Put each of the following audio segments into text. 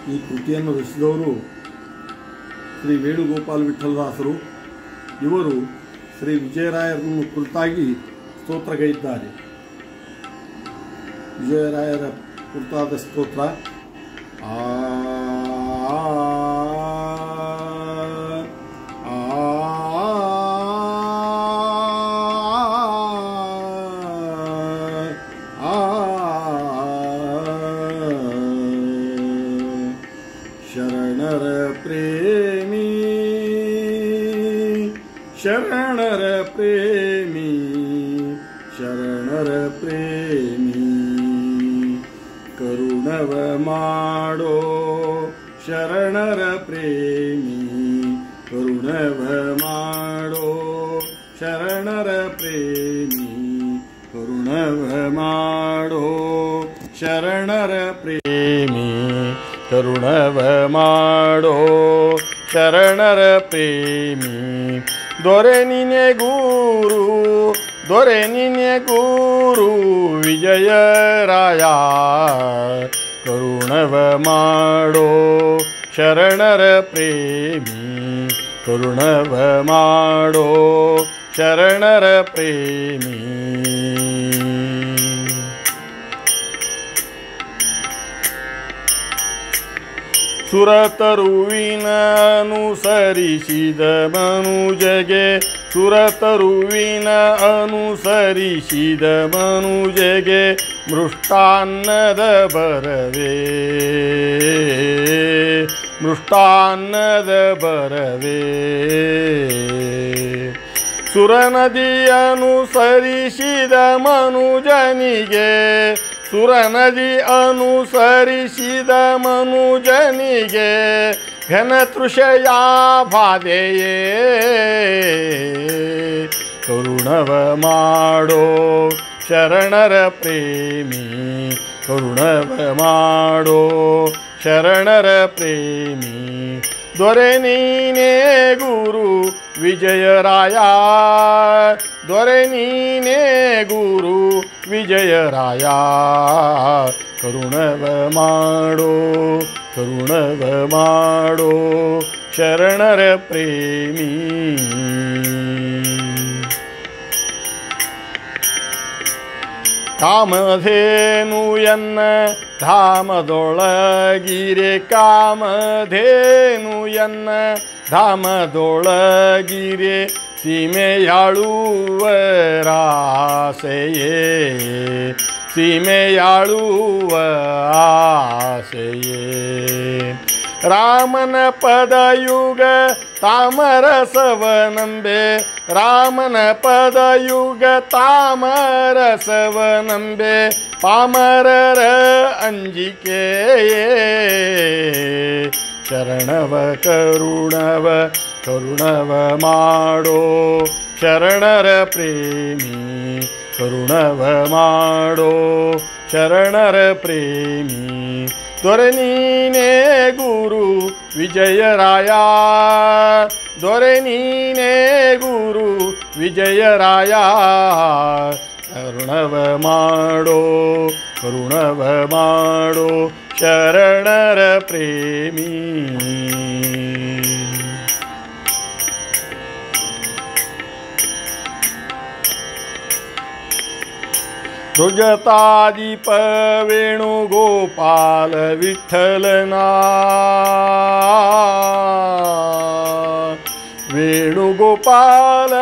ಈ ಕೃತಿಯನ್ನು ರಚಿಸಿದವರು ಶ್ರೀ ವೇಣುಗೋಪಾಲ ವಿಠಲದಾಸರು. ಇವರು ಶ್ರೀ ವಿಜಯರಾಯರನ್ನು ಕುರಿತಾಗಿ ಸ್ತೋತ್ರಗೈದಿದ್ದಾರೆ. ವಿಜಯರಾಯರ ಕುರಿತಾದ ಸ್ತೋತ್ರ. ಶರಣರ ಪ್ರೇಮಿ ಶರಣರ ಪ್ರೇಮಿ ಶರಣರ ಪ್ರೇಮಿ ಕರುಣವ ಮಾಡೋ ಶರಣರ ಪ್ರೇಮಿ ಕರುಣವ ಮಾಡೋ ಶರಣರ ಪ್ರೇಮಿ ಕರುಣವ ಮಾಡೋ ಶರಣರ ಪ್ರೇಮಿ ಕರುಣವ ಮಾಡೋ ಶರಣರ ಪ್ರೇಮಿ ದೊರೆ ನಿನೆ ಗುರು ದೊರೆ ನಿನೆ ಗುರು ವಿಜಯರಾಯ ಕರುಣವ ಮಾಡೋ ಶರಣರ ಪ್ರೇಮಿ ಕರುಣವ ಮಾಡೋ ಶರಣರ ಪ್ರೇಮಿ ಸುರತರುವಿನ ಅನುಸರಿಸಿದ ಮನುಜಗೆ ಸುರತರುವಿನ ಅನುಸರಿಸಿದ ಮನುಜಗೆ ಮೃಷ್ಟಾನ್ನದ ಬರವೇ ಮೃಷ್ಟಾನ್ನದ ಬರವೇ ಸುರನದಿ ಅನುಸರಿಸಿದ ಮನುಜನಿಗೆ ಸುರನದಿ ಅನುಸರಿಸಿದ ಮನುಜನಿಗೆ ಘನತೃಷಯ ಬಾಧೆಯೇ ಕರುಣವ ಮಾಡೋ ಶರಣರ ಪ್ರೇಮಿ ಕರುಣವ ಮಾಡೋ ಶರಣರ ಪ್ರೇಮಿ ದೊರೆ ನೀನೇ ಗುರು ವಿಜಯರಾಯ ದೊರೆ ನೀನೇ ಗುರು ವಿಜಯರಾಯ ಕರುಣವ ಮಾಡೋ ಕರುಣವ ಮಾಡೋ ಶರಣರ ಪ್ರೇಮಿ ಕಾಮಧೇನು ಎನ್ನ ಧಾಮದೊಳಗಿರೆ ಕಾಮಧೇನು ಎನ್ನ ಧಾಮದೊಳಗಿರೆ ಸೀಮೆಯಾಳುವರಾಸೆಯೇ ಸೀಮೆಯಾಳುವ ಆಸೆಯೇ ರಾಮನ ಪದಯುಗ ತಾಮರಸವನಂಬೆ ರಾಮನ ಪದಯುಗ ತಾಮರಸವನಂಬೆ ಪಾಮರರ ಅಂಜಿಕೆಯೇ ಶರಣವ ಕರುಣವ ಕರುಣವ ಮಾಡೋ ಶರಣರ ಪ್ರೇಮಿ ಕರುಣವ ಮಾಡೋ ಶರಣರ ಪ್ರೇಮಿ ದೊರೆ ನೀನೇ ಗುರು ವಿಜಯರಾಯ ದೊರೆ ನೀನೇ ಗುರು ವಿಜಯರಾಯ ಕರುಣವ ಮಾಡೋ ಕರುಣವ ಮಾಡೋ ಶರಣರ ಪ್ರೇಮಿ ಧ್ರುಜತಾದೀಪ ವೇಣುಗೋಪಾಲ ವಿಠಲನಾ ವೇಣುಗೋಪಾಲ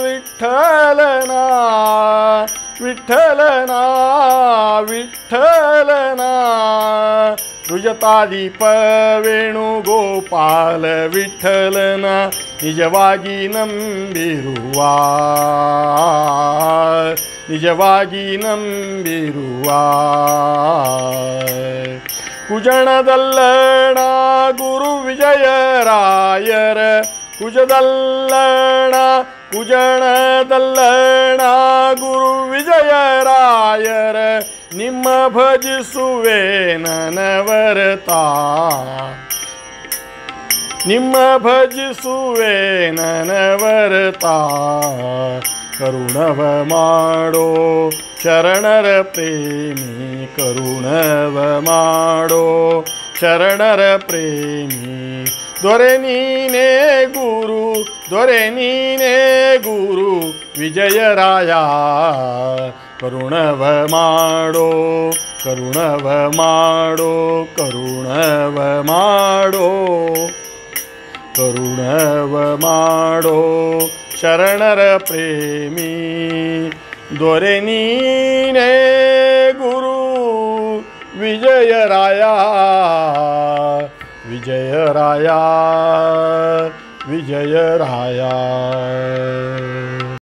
ವಿಠಲನಾ ವಿಠಲನಾ ವಿಠಲನಾ ಧ್ರುಜತಾದೀಪ ವೇಣುಗೋಪಾಲ ವಿಠಲನ ನಿಜವಾಗಿ ನಂಬಿರುವ ನಿಜವಾಗಿ ನಂಬಿರುವ ಕುಜಣದಲ್ಲಣ ಗುರು ವಿಜಯರಾಯರ ಕುಜದಲ್ಲಣ ಕುಜಣದಲ್ಲಣ ಗುರು ವಿಜಯರಾಯರ ನಿಮ್ಮ ಭಜಿಸುವೆ ನನವರತಾ ನಿಮ್ಮ ಭಜಿಸುವೆ ನನವರತಾ ಕರುಣವ ಮಾಡೋ ಶರಣರ ಪ್ರೇಮಿ ಕರುಣವ ಮಾಡೋ ಶರಣರ ಪ್ರೇಮಿ ದೊರೆ ನೀನೇ ಗುರು ದೊರೆ ನೀನೇ ಗುರು ವಿಜಯರಾಯ ಕರುಣವ ಮಾಡೋ ಕರುಣವ ಮಾಡೋ ಕರುಣವ ಮಾಡೋ ಕರುಣವ ಮಾಡೋ ಶರಣರ ಪ್ರೇಮಿ ದೊರೆ ನೀನೇ ಗುರು ವಿಜಯರಾಯ ವಿಜಯರಾಯ ವಿಜಯರಾಯ